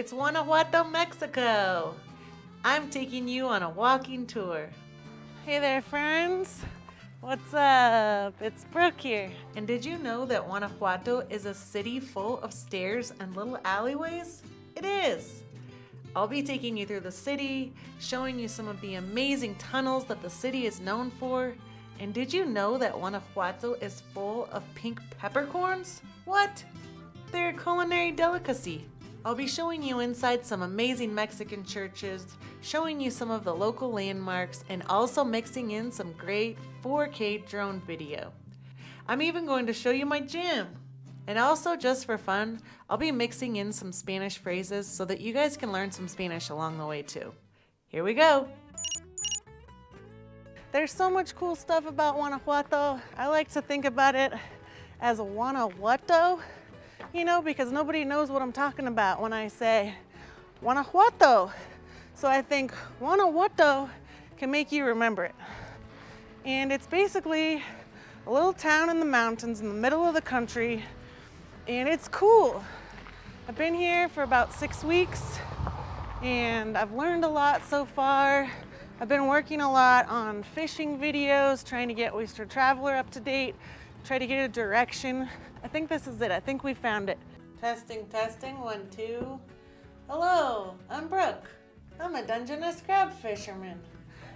It's Guanajuato, Mexico. I'm taking you on a walking tour. Hey there, friends. What's up? It's Brooke here. And did you know that Guanajuato is a city full of stairs and little alleyways? It is. I'll be taking you through the city, showing you some of the amazing tunnels that the city is known for. And did you know that Guanajuato is full of pink peppercorns? What? They're a culinary delicacy. I'll be showing you inside some amazing Mexican churches, showing you some of the local landmarks, and also mixing in some great 4K drone video. I'm even going to show you my gym. And also, just for fun, I'll be mixing in some Spanish phrases so that you guys can learn some Spanish along the way too. Here we go. There's so much cool stuff about Guanajuato. I like to think about it as a Guanajuato, because nobody knows what I'm talking about when I say Guanajuato. So I think Guanajuato can make you remember it. And it's basically a little town in the mountains in the middle of the country, and it's cool. I've been here for about 6 weeks, and I've learned a lot so far. I've been working a lot on fishing videos, trying to get Oyster Traveler up to date, try to get a direction. I think this is it. I think we found it. Testing, 1, 2. Hello, I'm Brooke. I'm a Dungeness crab fisherman.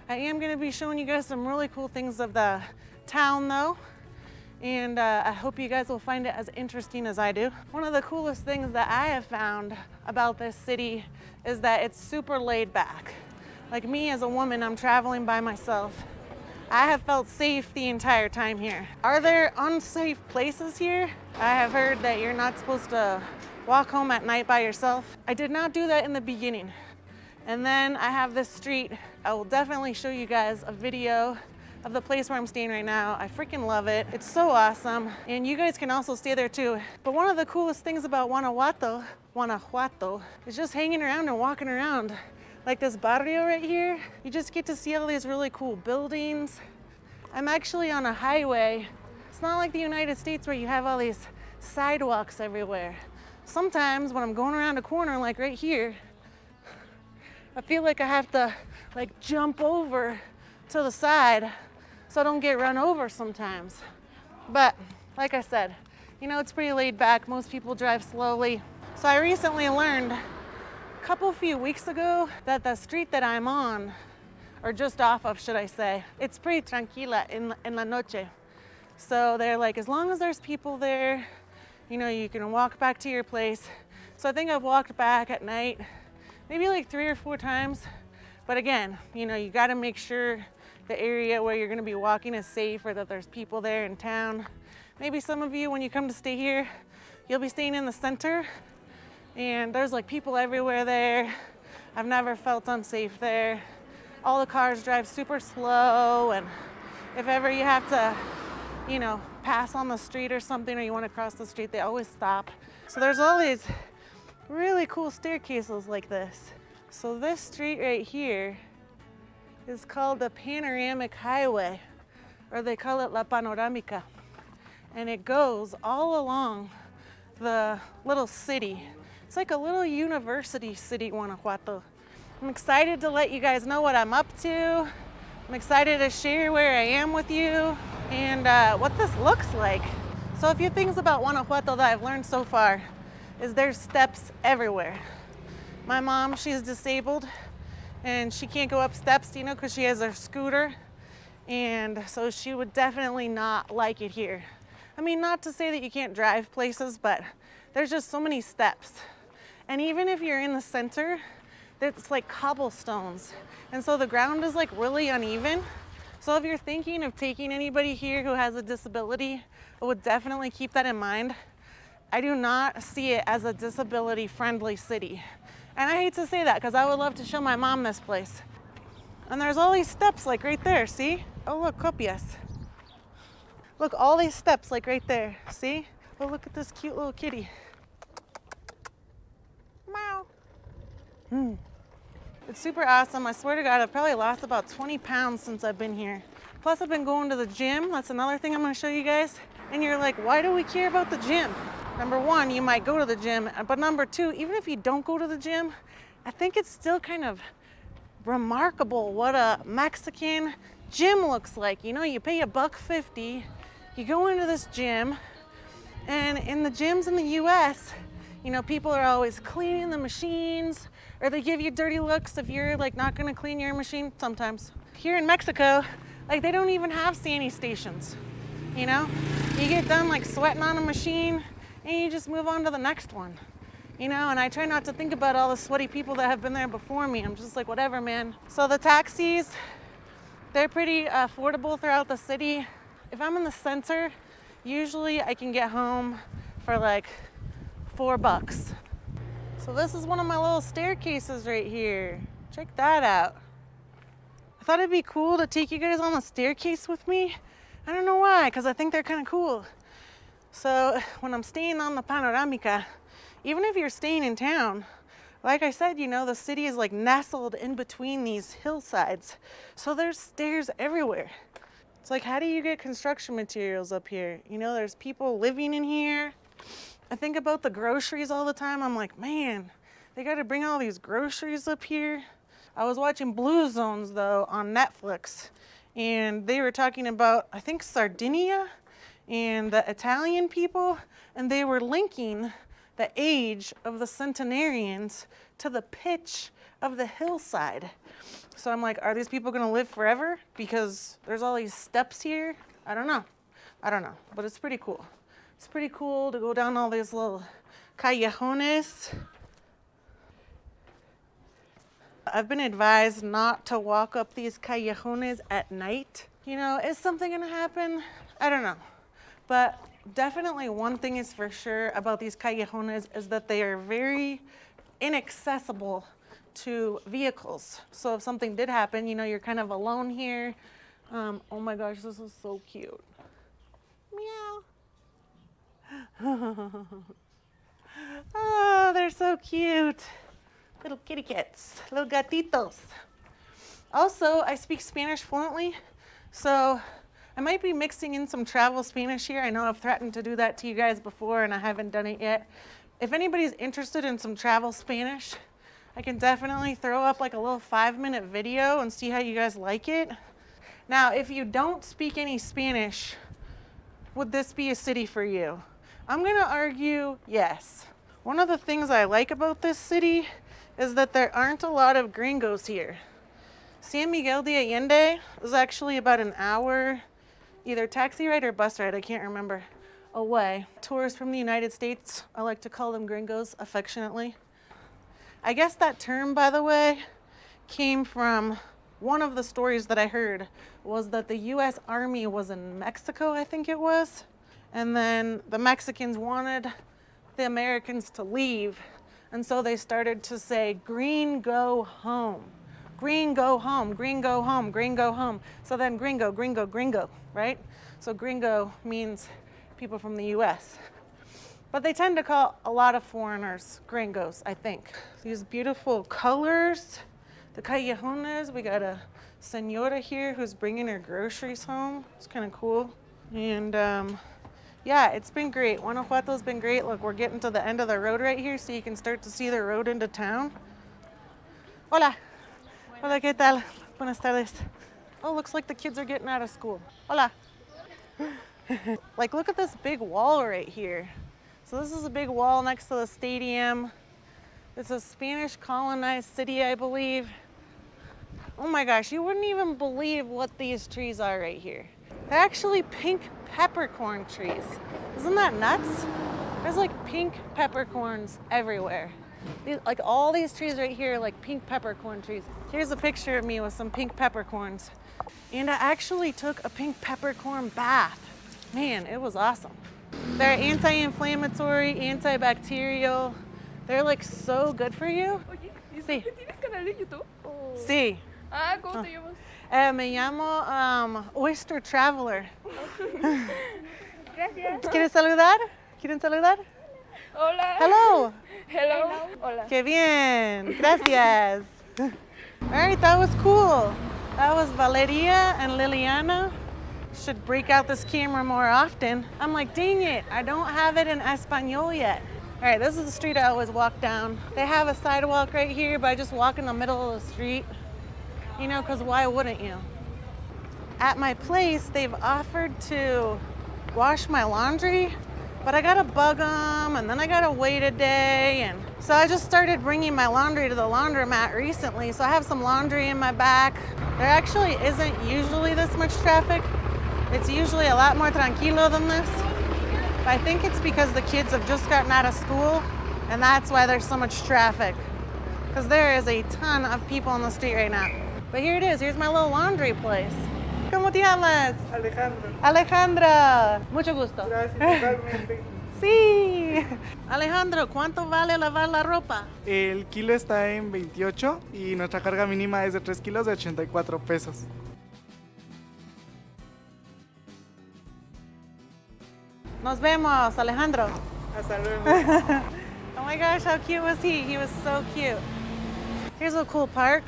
I am going to be showing you guys some really cool things of the town though, and I hope you guys will find it as interesting as I do. One of the coolest things that I have found about this city is that it's super laid back. Like me as a woman, I'm traveling by myself. I have felt safe the entire time here. Are there unsafe places here? I have heard that you're not supposed to walk home at night by yourself. I did not do that in the beginning. And then I have this street. I will definitely show you guys a video of the place where I'm staying right now. I freaking love it. It's so awesome. And you guys can also stay there too. But one of the coolest things about Guanajuato is just hanging around and walking around. Like this barrio right here, you just get to see all these really cool buildings. I'm actually on a highway. It's not like the United States where you have all these sidewalks everywhere. Sometimes when I'm going around a corner like right here, I feel like I have to jump over to the side so I don't get run over sometimes. But like I said, it's pretty laid back. Most people drive slowly. So I recently learned few weeks ago that the street that I'm on, or just off of, should I say, it's pretty tranquila en la noche. So they're like, as long as there's people there, you can walk back to your place. So I think I've walked back at night, maybe 3 or 4 times. But again, you got to make sure the area where you're going to be walking is safe, or that there's people there in town. Maybe some of you, when you come to stay here, you'll be staying in the center. And there's people everywhere there. I've never felt unsafe there. All the cars drive super slow, and if ever you have to, pass on the street or something, or you want to cross the street, they always stop. So there's all these really cool staircases like this. So this street right here is called the Panoramic Highway, or they call it La Panorámica. And it goes all along the little city. It's like a little university city, Guanajuato. I'm excited to let you guys know what I'm up to. I'm excited to share where I am with you and what this looks like. So a few things about Guanajuato that I've learned so far is there's steps everywhere. My mom, she's disabled and she can't go up steps, because she has her scooter. And so she would definitely not like it here. I mean, not to say that you can't drive places, but there's just so many steps. And even if you're in the center, it's like cobblestones. And so the ground is really uneven. So if you're thinking of taking anybody here who has a disability, I would definitely keep that in mind. I do not see it as a disability friendly city. And I hate to say that because I would love to show my mom this place. And there's all these steps right there, see? Oh look, copias. Look, all these steps right there, see? Oh, look at this cute little kitty. Meow. It's super awesome. I swear to God, I've probably lost about 20 pounds since I've been here. Plus, I've been going to the gym. That's another thing I'm going to show you guys. And you're like, why do we care about the gym? number one, you might go to the gym, but number two, even if you don't go to the gym, I think it's still kind of remarkable what a Mexican gym looks like. You know, you pay $1.50, you go into this gym, and in the gyms in the US, you know, people are always cleaning the machines, or they give you dirty looks if you're like not gonna clean your machine sometimes. Here in Mexico, like they don't even have sani stations, you know? You get done like sweating on a machine and you just move on to the next one, you know? And I try not to think about all the sweaty people that have been there before me. I'm just like, whatever, man. So the taxis, they're pretty affordable throughout the city. If I'm in the center, usually I can get home for like $4. So this is one of my little staircases right here. Check that out. I thought it'd be cool to take you guys on the staircase with me. I don't know why, because I think they're kind of cool. So when I'm staying on the Panoramica, even if you're staying in town, like I said, you know, the city is like nestled in between these hillsides. So there's stairs everywhere. It's like, how do you get construction materials up here? You know, there's people living in here. I think about the groceries all the time. I'm like, man, they got to bring all these groceries up here. I was watching Blue Zones, though, on Netflix, and they were talking about, I think, Sardinia and the Italian people, and they were linking the age of the centenarians to the pitch of the hillside. So I'm like, are these people going to live forever? Because there's all these steps here. I don't know, but it's pretty cool. It's pretty cool to go down all these little callejones. I've been advised not to walk up these callejones at night. You know, is something gonna happen? I don't know. But definitely one thing is for sure about these callejones is that they are very inaccessible to vehicles. So if something did happen, you know, you're kind of alone here. Oh my gosh, this is so cute. Meow. Oh, they're so cute. Little kitty cats, little gatitos. Also, I speak Spanish fluently, so I might be mixing in some travel Spanish here. I know I've threatened to do that to you guys before and I haven't done it yet. If anybody's interested in some travel Spanish, I can definitely throw up like a little 5-minute video and see how you guys like it. Now, if you don't speak any Spanish, would this be a city for you? I'm gonna argue yes. One of the things I like about this city is that there aren't a lot of gringos here. San Miguel de Allende is actually about an hour, either taxi ride or bus ride, I can't remember, away. Tourists from the United States, I like to call them gringos affectionately. I guess that term, by the way, came from one of the stories that I heard was that the US Army was in Mexico, I think it was. And then the Mexicans wanted the Americans to leave. And so they started to say, green go home, green go home, green go home, green go home. So then gringo, gringo, gringo, right? So gringo means people from the US. But they tend to call a lot of foreigners gringos, I think. These beautiful colors, the callejones. We got a senora here who's bringing her groceries home. It's kind of cool. And yeah, it's been great. Guanajuato's been great. Look, we're getting to the end of the road right here, so you can start to see the road into town. Hola. Hola, ¿qué tal? Buenas tardes. Oh, looks like the kids are getting out of school. Hola. Like, look at this big wall right here. So this is a big wall next to the stadium. It's a Spanish colonized city, I believe. Oh my gosh, you wouldn't even believe what these trees are right here. They're actually pink peppercorn trees. Isn't that nuts? There's like pink peppercorns everywhere. Like all these trees right here are like pink peppercorn trees. Here's a picture of me with some pink peppercorns. And I actually took a pink peppercorn bath. Man, it was awesome. They're anti-inflammatory, antibacterial. They're like so good for you. Oye, ¿y Sí. qué tienes canal de YouTube? O- Sí. Ah, ¿cómo te llamas? Me llamo Oyster Traveler. Gracias. ¿Quieres saludar? ¿Quieren saludar? Hola. Hello. Hello. Hola. Qué bien. Gracias. All right, that was cool. That was Valeria and Liliana Should break out this camera more often. I'm like, dang it, I don't have it in Espanol yet. All right, this is the street I always walk down. They have a sidewalk right here, but I just walk in the middle of the street, you know, because why wouldn't you? At my place, they've offered to wash my laundry, but I gotta bug them, and then I gotta wait a day, and so I just started bringing my laundry to the laundromat recently, so I have some laundry in my back. There actually isn't usually this much traffic. It's usually a lot more tranquilo than this. But I think it's because the kids have just gotten out of school, and that's why there's so much traffic. Because there is a ton of people on the street right now. But here it is, here's my little laundry place. ¿Cómo te llamas? Alejandro. Alejandro. Mucho gusto. Gracias, igualmente. Sí. Alejandro, ¿cuánto vale lavar la ropa? El kilo está en 28 y nuestra carga mínima es de 3 kilos de 84 pesos. Nos vemos, Alejandro. Hasta luego. Oh my gosh, how cute was he? He was so cute. Here's a cool park.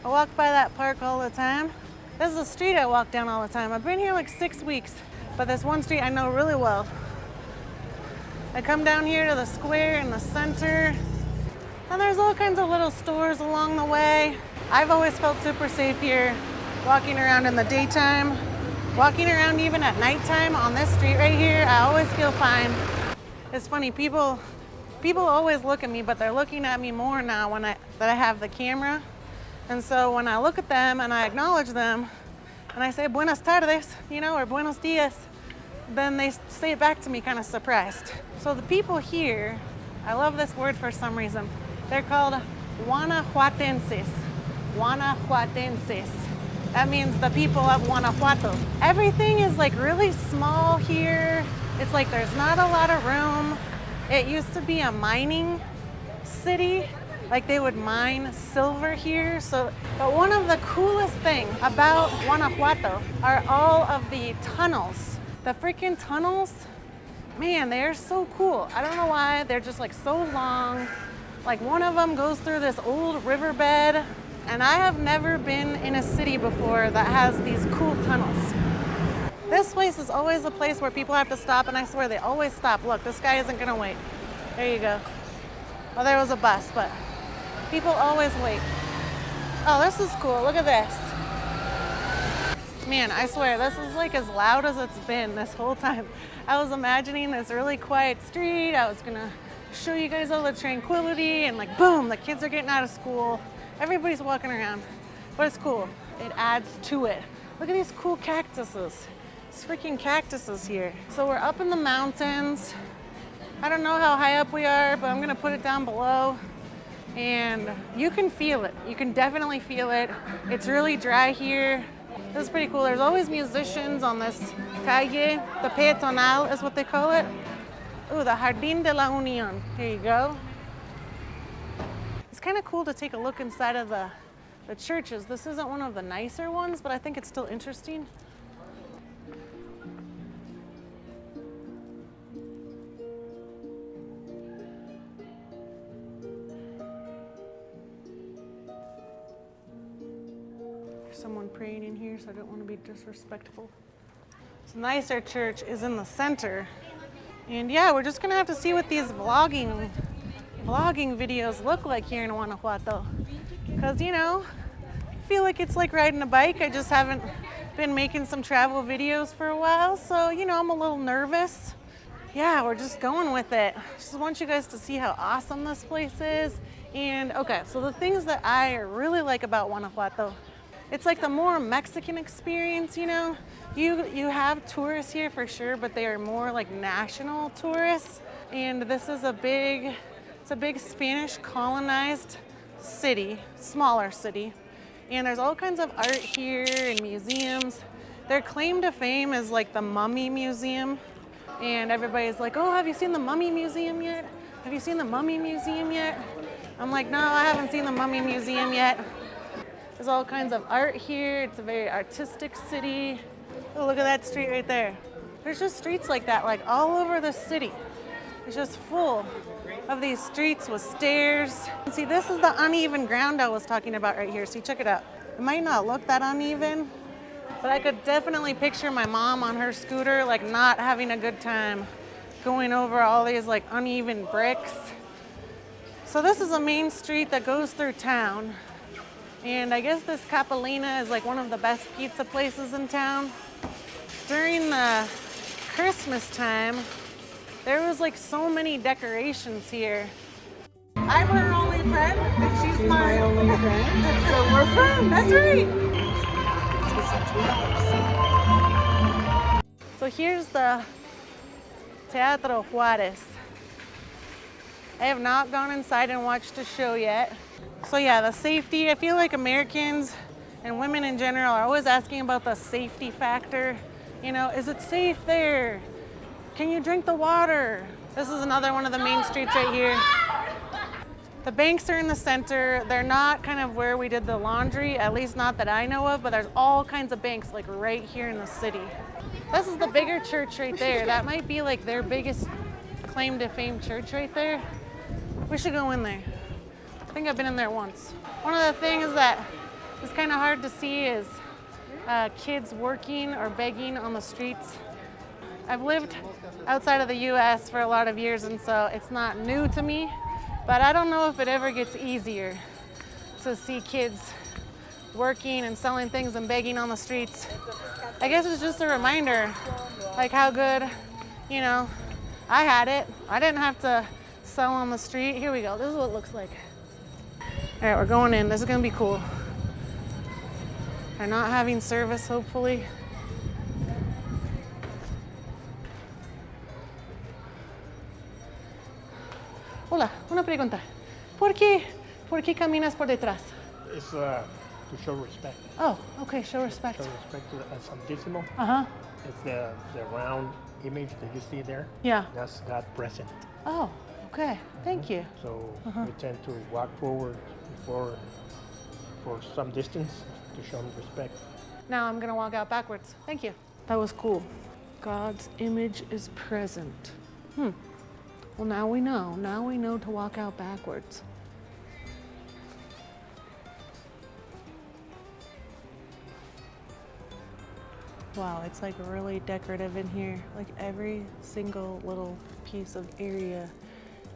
I walk by that park all the time. This is a street I walk down all the time. I've been here like 6 weeks, but this one street I know really well. I come down here to the square in the center, and there's all kinds of little stores along the way. I've always felt super safe here, walking around in the daytime, walking around even at nighttime on this street right here. I always feel fine. It's funny, people always look at me, but they're looking at me more now that I have the camera. And so when I look at them and I acknowledge them and I say buenas tardes, you know, or buenos dias, then they say it back to me kind of surprised. So the people here, I love this word for some reason. They're called Guanajuatenses. Guanajuatenses. That means the people of Guanajuato. Everything is like really small here. It's like there's not a lot of room. It used to be a mining city. Like they would mine silver here. But one of the coolest things about Guanajuato are all of the tunnels. The freaking tunnels, man, they're so cool. I don't know why, they're just like so long. Like one of them goes through this old riverbed, and I have never been in a city before that has these cool tunnels. This place is always a place where people have to stop, and I swear they always stop. Look, this guy isn't gonna wait. There you go. Well, there was a bus, but people always wait. Oh, this is cool. Look at this. Man, I swear, this is like as loud as it's been this whole time. I was imagining this really quiet street. I was gonna show you guys all the tranquility, and like, boom, the kids are getting out of school. Everybody's walking around, but it's cool. It adds to it. Look at these cool cactuses. These freaking cactuses here. So we're up in the mountains. I don't know how high up we are, but I'm gonna put it down below. And you can feel it. You can definitely feel it. It's really dry here. This is pretty cool. There's always musicians on this calle. The peatonal is what they call it. Ooh, the Jardín de la Unión. Here you go. It's kind of cool to take a look inside of the churches. This isn't one of the nicer ones, but I think it's still interesting. Someone praying in here, so I don't want to be disrespectful. This nicer church is in the center. And yeah, we're just gonna have to see what these vlogging videos look like here in Guanajuato. Because, you know, I feel like it's like riding a bike. I just haven't been making some travel videos for a while, so, you know, I'm a little nervous. Yeah, we're just going with it. Just want you guys to see how awesome this place is. And okay, so the things that I really like about Guanajuato, it's like the more Mexican experience, you know? You have tourists here for sure, but they are more like national tourists. And this is it's a big Spanish colonized city, smaller city. And there's all kinds of art here and museums. Their claim to fame is like the Mummy Museum. And everybody's like, oh, have you seen the Mummy Museum yet? Have you seen the Mummy Museum yet? I'm like, no, I haven't seen the Mummy Museum yet. There's all kinds of art here. It's a very artistic city. Oh, look at that street right there. There's just streets like that, like all over the city. It's just full of these streets with stairs. See, this is the uneven ground I was talking about right here. See, check it out. It might not look that uneven, But I could definitely picture my mom on her scooter, like not having a good time going over all these like uneven bricks. So this is a main street that goes through town. And I guess this Capellina is like one of the best pizza places in town. During the Christmas time, there was like so many decorations here. I'm her only friend, and she's my only friend. So we're friends. That's right. So here's the Teatro Juarez. I have not gone inside and watched the show yet. So yeah, the safety, I feel like Americans and women in general are always asking about the safety factor. You know, is it safe there? Can you drink the water? This is another one of the main streets right here. The banks are in the center. They're not kind of where we did the laundry, at least not that I know of, but there's all kinds of banks like right here in the city. This is the bigger church right there. That might be like their biggest claim to fame church right there. We should go in there. I think I've been in there once. One of the things that is kind of hard to see is kids working or begging on the streets. I've lived outside of the US for a lot of years, and so it's not new to me, but I don't know if it ever gets easier to see kids working and selling things and begging on the streets. I guess it's just a reminder, like how good, you know, I had it. I didn't have to sell on the street. Here we go. This is what it looks like. All right, we're going in. This is gonna be cool. They're not having service, hopefully. Hola, una pregunta. ¿Por qué caminas por detrás? It's to show respect. Oh, okay, show respect. Show respect to the Santísimo. Uh-huh. It's the round image that you see there. Yeah. That's God present. Oh, okay. Thank you. So we tend to walk forward for some distance to show him respect. Now I'm gonna walk out backwards. Thank you. That was cool. God's image is present. Well, now we know. Now we know to walk out backwards. Wow, it's like really decorative in here. Like every single little piece of area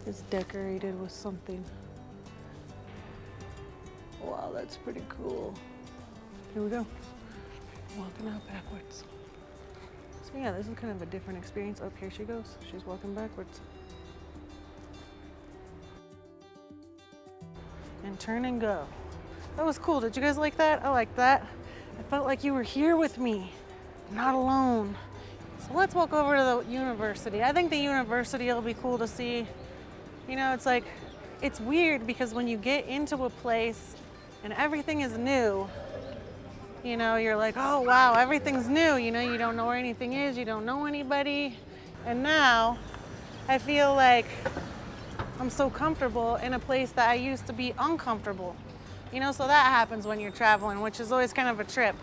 is decorated with something. Wow, that's pretty cool. Here we go. Walking out backwards. So yeah, this is kind of a different experience. Oh, here she goes. She's walking backwards. And turn and go. That was cool. Did you guys like that? I liked that. I felt like you were here with me, not alone. So let's walk over to the university. I think the university will be cool to see. You know, it's like, it's weird because when you get into a place and everything is new, you know, you're like, oh wow, everything's new. You know, you don't know where anything is, you don't know anybody. And now I feel like I'm so comfortable in a place that I used to be uncomfortable. You know, so that happens when you're traveling, which is always kind of a trip.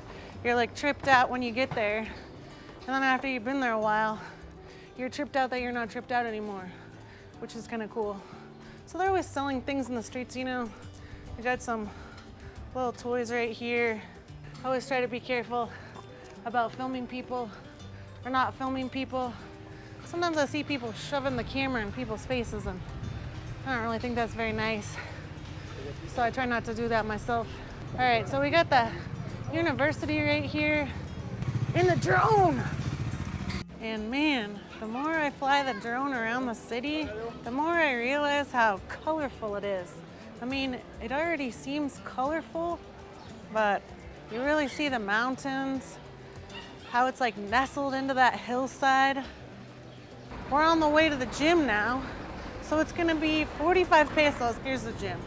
You're like tripped out when you get there. And then after you've been there a while, you're tripped out that you're not tripped out anymore, which is kind of cool. So they're always selling things in the streets, you know. We got some little toys right here. I always try to be careful about filming people or not filming people. Sometimes I see people shoving the camera in people's faces and I don't really think that's very nice. So I try not to do that myself. All right, so we got the university right here in the drone. And man, the more I fly the drone around the city, the more I realize how colorful it is. I mean, it already seems colorful, but you really see the mountains, how it's like nestled into that hillside. We're on the way to the gym now. So it's gonna be 45 pesos. Here's the gym.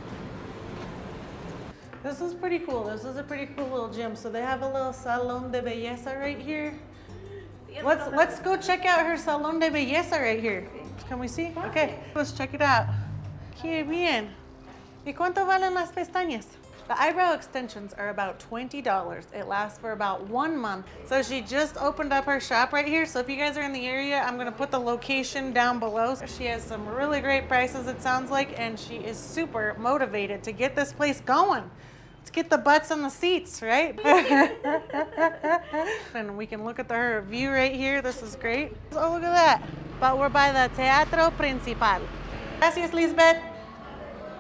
This is pretty cool. This is a pretty cool little gym. So they have a little salon de belleza right here. Let's go check out her salon de belleza right here. Can we see? Okay, let's check it out. Qué bien. ¿Y cuánto valen las pestañas? The eyebrow extensions are about $20. It lasts for about 1 month. So she just opened up her shop right here. So if you guys are in the area, I'm gonna put the location down below. She has some really great prices, it sounds like, and she is super motivated to get this place going. Let's get the butts on the seats, right? And we can look at her view right here. This is great. Oh, look at that. But we're by the Teatro Principal. Gracias, Lisbeth.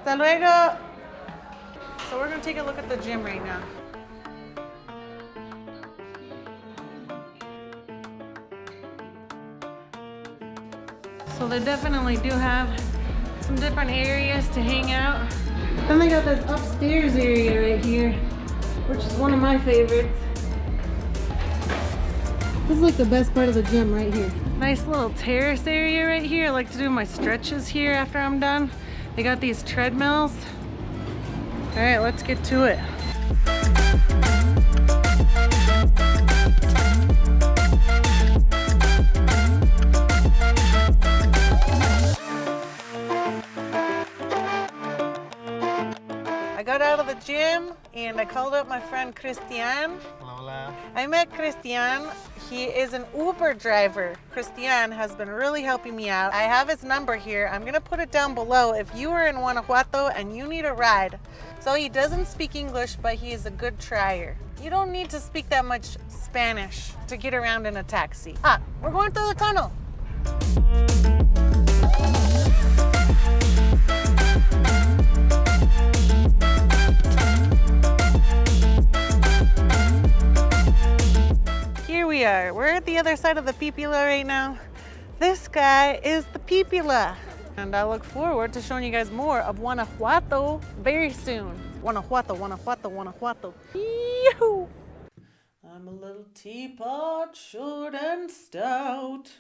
Hasta luego. So we're gonna take a look at the gym right now. So they definitely do have some different areas to hang out. Then they got this upstairs area right here, which is one of my favorites. This is like the best part of the gym right here. Nice little terrace area right here. I like to do my stretches here after I'm done. They got these treadmills. All right, let's get to it. I got out of the gym and I called up my friend Cristian. Hola. I met Cristian. He is an Uber driver. Cristian has been really helping me out. I have his number here. I'm gonna put it down below if you are in Guanajuato and you need a ride. So he doesn't speak English, but he is a good trier. You don't need to speak that much Spanish to get around in a taxi. Ah, we're going through the tunnel. Here we are. We're at the other side of the Pipila right now. This guy is the Pipila. And I look forward to showing you guys more of Guanajuato very soon. Guanajuato, Guanajuato, Guanajuato. Yee-hoo! I'm a little teapot, short and stout.